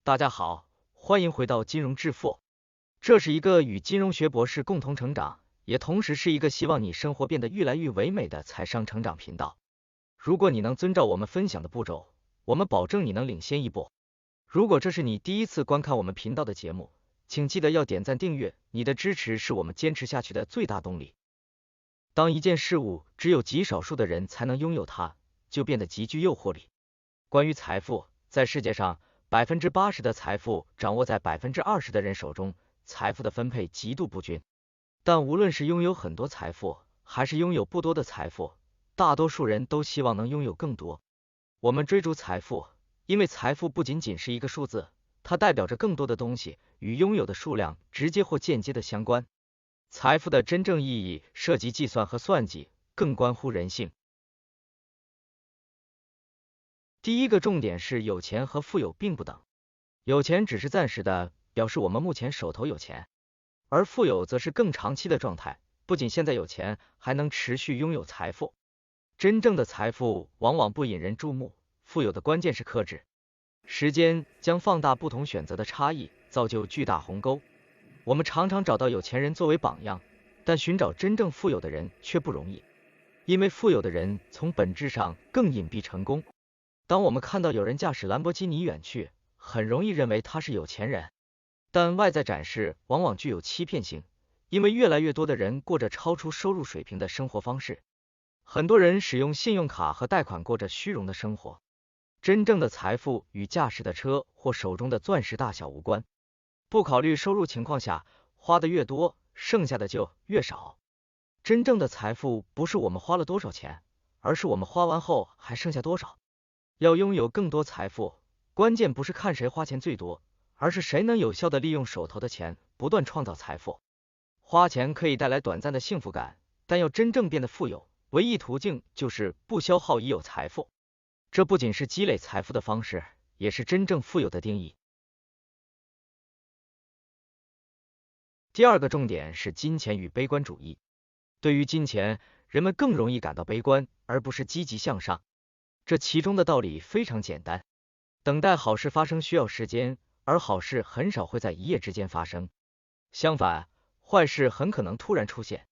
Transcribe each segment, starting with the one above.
大家好，欢迎回到金融致富。这是一个与金融学博士共同成长，也同时是一个希望你生活变得越来越唯美的财商成长频道。如果你能遵照我们分享的步骤，我们保证你能领先一步。如果这是你第一次观看我们频道的节目，请记得要点赞订阅，你的支持是我们坚持下去的最大动力。当一件事物只有极少数的人才能拥有它，就变得极具诱惑力。关于财富，在世界上80%的财富掌握在20%的人手中，财富的分配极度不均。但无论是拥有很多财富，还是拥有不多的财富，大多数人都希望能拥有更多。我们追逐财富，因为财富不仅仅是一个数字，它代表着更多的东西，与拥有的数量直接或间接的相关。财富的真正意义涉及计算和算计，更关乎人性。第一个重点是，有钱和富有并不等。有钱只是暂时的，表示我们目前手头有钱，而富有则是更长期的状态，不仅现在有钱，还能持续拥有财富。真正的财富往往不引人注目，富有的关键是克制。时间将放大不同选择的差异，造就巨大鸿沟。我们常常找到有钱人作为榜样，但寻找真正富有的人却不容易，因为富有的人从本质上更隐蔽成功。当我们看到有人驾驶兰博基尼远去，很容易认为他是有钱人，但外在展示往往具有欺骗性，因为越来越多的人过着超出收入水平的生活方式。很多人使用信用卡和贷款过着虚荣的生活。真正的财富与驾驶的车或手中的钻石大小无关。不考虑收入情况下，花的越多，剩下的就越少。真正的财富不是我们花了多少钱，而是我们花完后还剩下多少。要拥有更多财富，关键不是看谁花钱最多，而是谁能有效的利用手头的钱，不断创造财富。花钱可以带来短暂的幸福感，但要真正变得富有，唯一途径就是不消耗已有财富。这不仅是积累财富的方式，也是真正富有的定义。第二个重点是金钱与悲观主义。对于金钱，人们更容易感到悲观，而不是积极向上。这其中的道理非常简单，等待好事发生需要时间，而好事很少会在一夜之间发生。相反，坏事很可能突然出现。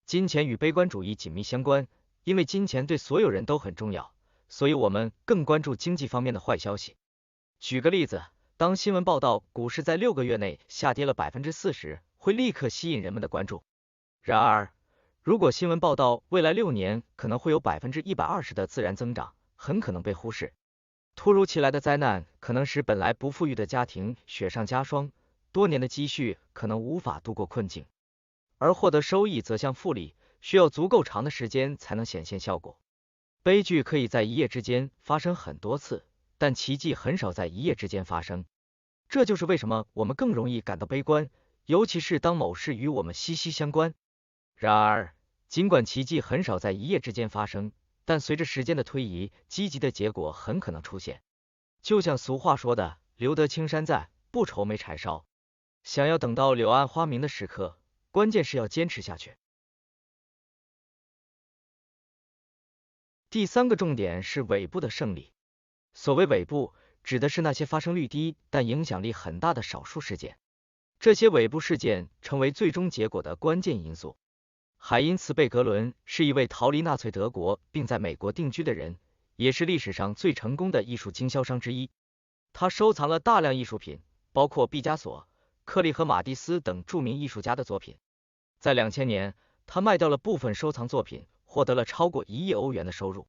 金钱与悲观主义紧密相关，因为金钱对所有人都很重要，所以我们更关注经济方面的坏消息。举个例子，当新闻报道股市在6个月内下跌了40%，会立刻吸引人们的关注。然而，如果新闻报道未来6年可能会有120%的自然增长，很可能被忽视。突如其来的灾难可能使本来不富裕的家庭雪上加霜，多年的积蓄可能无法度过困境，而获得收益则像复利，需要足够长的时间才能显现效果。悲剧可以在一夜之间发生很多次，但奇迹很少在一夜之间发生。这就是为什么我们更容易感到悲观，尤其是当某事与我们息息相关。然而，尽管奇迹很少在一夜之间发生，但随着时间的推移，积极的结果很可能出现。就像俗话说的，留得青山在，不愁没柴烧。想要等到柳暗花明的时刻，关键是要坚持下去。第三个重点是尾部的胜利。所谓尾部，指的是那些发生率低但影响力很大的少数事件。这些尾部事件成为最终结果的关键因素。海因茨·贝格伦是一位逃离纳粹德国并在美国定居的人，也是历史上最成功的艺术经销商之一。他收藏了大量艺术品，包括毕加索、克利和马蒂斯等著名艺术家的作品。在2000年，他卖掉了部分收藏作品，获得了超过1亿欧元的收入。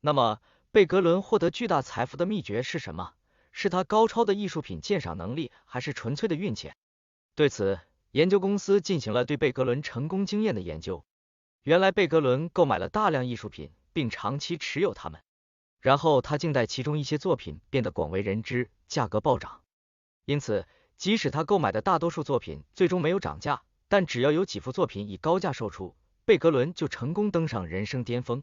那么，贝格伦获得巨大财富的秘诀是什么？是他高超的艺术品鉴赏能力，还是纯粹的运气？对此，研究公司进行了对贝格伦成功经验的研究。原来贝格伦购买了大量艺术品，并长期持有它们，然后他静待其中一些作品变得广为人知，价格暴涨。因此，即使他购买的大多数作品最终没有涨价，但只要有几幅作品以高价售出，贝格伦就成功登上人生巅峰。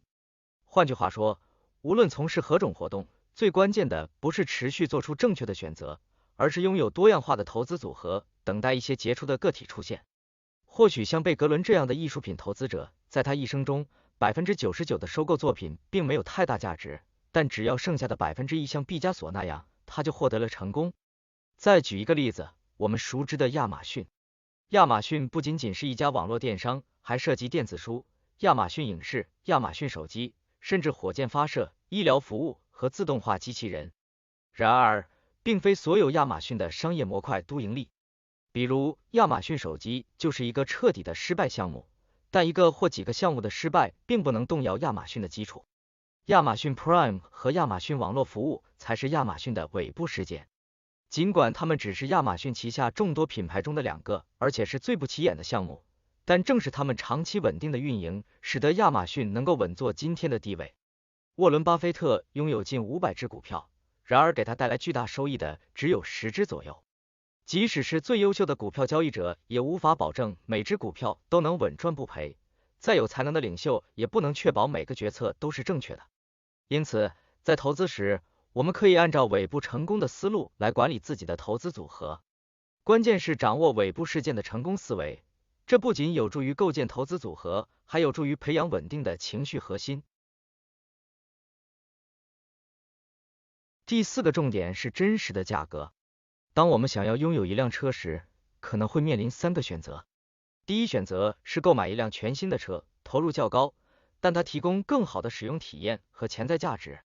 换句话说，无论从事何种活动，最关键的不是持续做出正确的选择，而是拥有多样化的投资组合，等待一些杰出的个体出现。或许像贝格伦这样的艺术品投资者，在他一生中99%的收购作品并没有太大价值，但只要剩下的1%像毕加索那样，他就获得了成功。再举一个例子，我们熟知的亚马逊。亚马逊不仅仅是一家网络电商，还涉及电子书、亚马逊影视、亚马逊手机，甚至火箭发射、医疗服务和自动化机器人。然而，并非所有亚马逊的商业模块都盈利。比如，亚马逊手机就是一个彻底的失败项目，但一个或几个项目的失败并不能动摇亚马逊的基础。亚马逊 Prime 和亚马逊网络服务才是亚马逊的尾部事件。尽管它们只是亚马逊旗下众多品牌中的2个，而且是最不起眼的项目，但正是它们长期稳定的运营，使得亚马逊能够稳坐今天的地位。沃伦·巴菲特拥有近500只股票，然而给他带来巨大收益的只有10只左右。即使是最优秀的股票交易者，也无法保证每只股票都能稳赚不赔。再有才能的领袖，也不能确保每个决策都是正确的。因此，在投资时，我们可以按照尾部成功的思路来管理自己的投资组合。关键是掌握尾部事件的成功思维，这不仅有助于构建投资组合，还有助于培养稳定的情绪核心。第4个重点是真实的价格。当我们想要拥有一辆车时，可能会面临3个选择。第一选择是购买一辆全新的车，投入较高，但它提供更好的使用体验和潜在价值。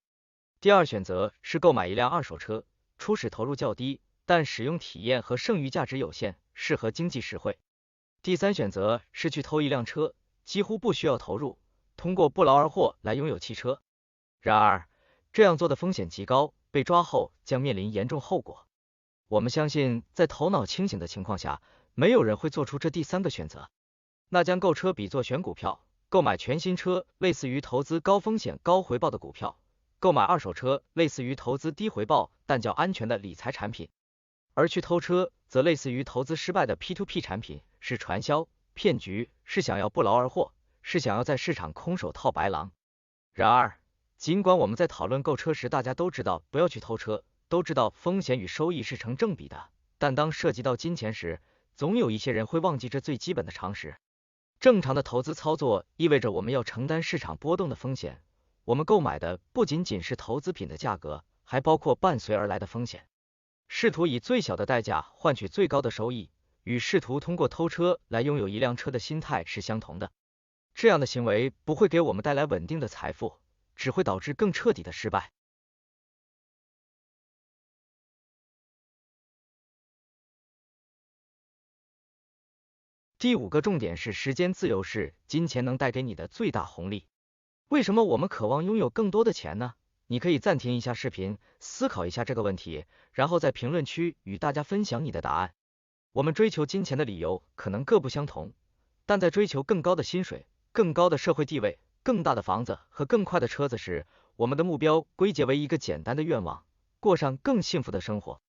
第二选择是购买一辆二手车，初始投入较低，但使用体验和剩余价值有限，适合经济实惠。第三选择是去偷一辆车，几乎不需要投入，通过不劳而获来拥有汽车。然而，这样做的风险极高，被抓后将面临严重后果。我们相信，在头脑清醒的情况下，没有人会做出这第3个选择。那将购车比作选股票，购买全新车类似于投资高风险高回报的股票，购买二手车类似于投资低回报但较安全的理财产品，而去偷车则类似于投资失败的 P2P 产品，是传销骗局，是想要不劳而获，是想要在市场空手套白狼。然而，尽管我们在讨论购车时大家都知道不要去偷车，都知道风险与收益是成正比的，但当涉及到金钱时，总有一些人会忘记这最基本的常识。正常的投资操作意味着我们要承担市场波动的风险，我们购买的不仅仅是投资品的价格，还包括伴随而来的风险。试图以最小的代价换取最高的收益，与试图通过偷车来拥有一辆车的心态是相同的。这样的行为不会给我们带来稳定的财富，只会导致更彻底的失败。第5个重点是时间自由是金钱能带给你的最大红利。为什么我们渴望拥有更多的钱呢？你可以暂停一下视频，思考一下这个问题，然后在评论区与大家分享你的答案。我们追求金钱的理由可能各不相同，但在追求更高的薪水、更高的社会地位、更大的房子和更快的车子时，我们的目标归结为一个简单的愿望：过上更幸福的生活。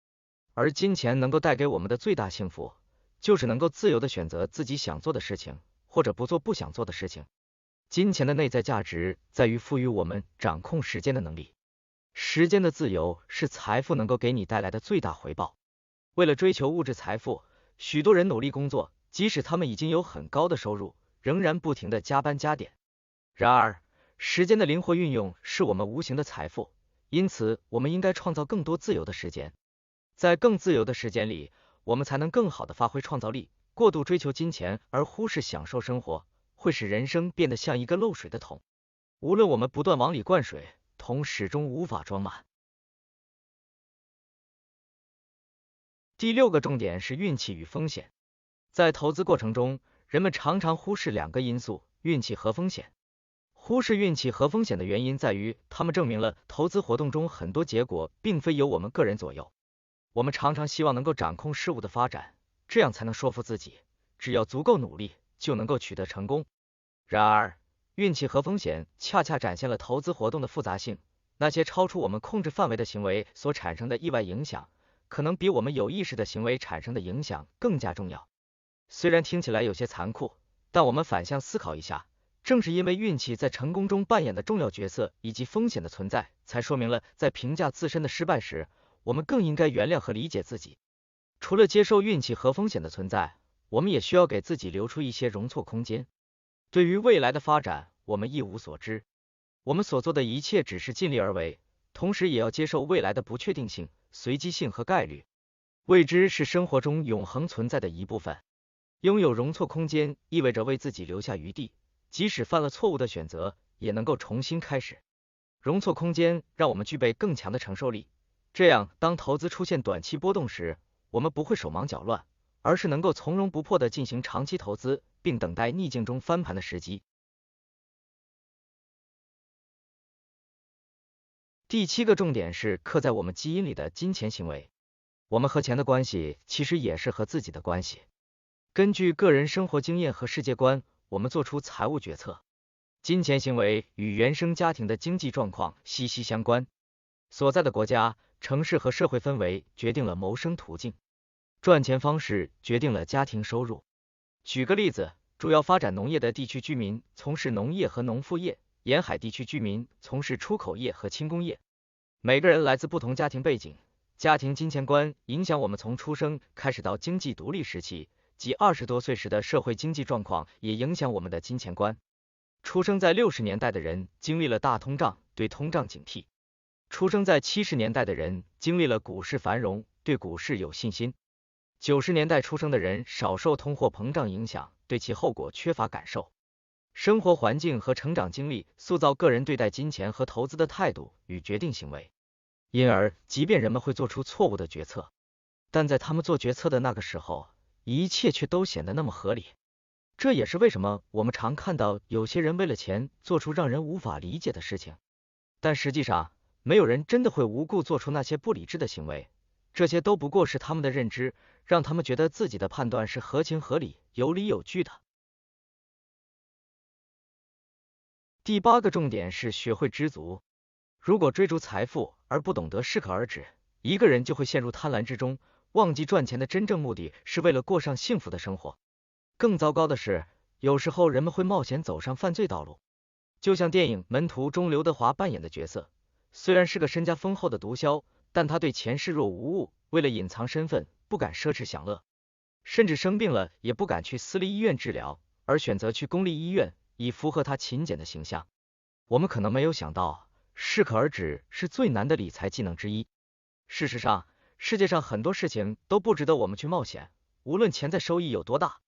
而金钱能够带给我们的最大幸福，就是能够自由地选择自己想做的事情，或者不做不想做的事情。金钱的内在价值在于赋予我们掌控时间的能力。时间的自由是财富能够给你带来的最大回报。为了追求物质财富，许多人努力工作，即使他们已经有很高的收入，仍然不停地加班加点。然而，时间的灵活运用是我们无形的财富，因此我们应该创造更多自由的时间。在更自由的时间里，我们才能更好地发挥创造力。过度追求金钱而忽视享受生活，会使人生变得像一个漏水的桶。无论我们不断往里灌水，桶始终无法装满。第6个重点是运气与风险。在投资过程中，人们常常忽视2个因素：运气和风险。忽视运气和风险的原因在于，它们证明了投资活动中很多结果并非由我们个人左右。我们常常希望能够掌控事物的发展，这样才能说服自己，只要足够努力，就能够取得成功。然而，运气和风险恰恰展现了投资活动的复杂性。那些超出我们控制范围的行为所产生的意外影响，可能比我们有意识的行为产生的影响更加重要。虽然听起来有些残酷，但我们反向思考一下，正是因为运气在成功中扮演的重要角色，以及风险的存在，才说明了在评价自身的失败时，我们更应该原谅和理解自己。除了接受运气和风险的存在，我们也需要给自己留出一些容错空间。对于未来的发展，我们一无所知，我们所做的一切只是尽力而为，同时也要接受未来的不确定性、随机性和概率。未知是生活中永恒存在的一部分。拥有容错空间意味着为自己留下余地，即使犯了错误的选择，也能够重新开始。容错空间让我们具备更强的承受力，这样当投资出现短期波动时，我们不会手忙脚乱，而是能够从容不迫地进行长期投资，并等待逆境中翻盘的时机。第7个重点是刻在我们基因里的金钱行为。我们和钱的关系其实也是和自己的关系。根据个人生活经验和世界观，我们做出财务决策。金钱行为与原生家庭的经济状况息息相关。所在的国家、城市和社会氛围决定了谋生途径，赚钱方式决定了家庭收入。举个例子，主要发展农业的地区居民从事农业和农副业，沿海地区居民从事出口业和轻工业。每个人来自不同家庭背景，家庭金钱观影响我们从出生开始到经济独立时期，即20多岁时的社会经济状况也影响我们的金钱观。出生在60年代的人经历了大通胀，对通胀警惕；出生在70年代的人经历了股市繁荣，对股市有信心；90年代出生的人少受通货膨胀影响，对其后果缺乏感受。生活环境和成长经历塑造个人对待金钱和投资的态度与决定行为。因而，即便人们会做出错误的决策，但在他们做决策的那个时候，一切却都显得那么合理。这也是为什么我们常看到有些人为了钱做出让人无法理解的事情，但实际上，没有人真的会无故做出那些不理智的行为，这些都不过是他们的认知，让他们觉得自己的判断是合情合理、有理有据的。第8个重点是学会知足。如果追逐财富而不懂得适可而止，一个人就会陷入贪婪之中，忘记赚钱的真正目的是为了过上幸福的生活。更糟糕的是，有时候人们会冒险走上犯罪道路。就像电影《门徒》中刘德华扮演的角色，虽然是个身家丰厚的毒枭，但他对钱视若无物，为了隐藏身份，不敢奢侈享乐，甚至生病了也不敢去私立医院治疗，而选择去公立医院，以符合他勤俭的形象。我们可能没有想到，适可而止是最难的理财技能之一。事实上，世界上很多事情都不值得我们去冒险，无论潜在收益有多大。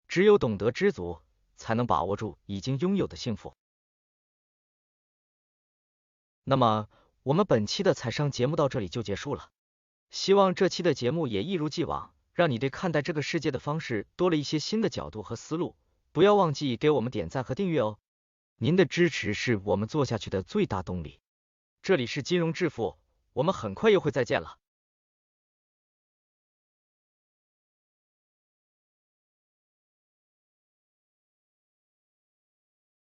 只有懂得知足，才能把握住已经拥有的幸福。那么，我们本期的财商节目到这里就结束了。希望这期的节目也一如既往，让你对看待这个世界的方式多了一些新的角度和思路。不要忘记给我们点赞和订阅哦。您的支持是我们做下去的最大动力。这里是金融致富，我们很快又会再见了。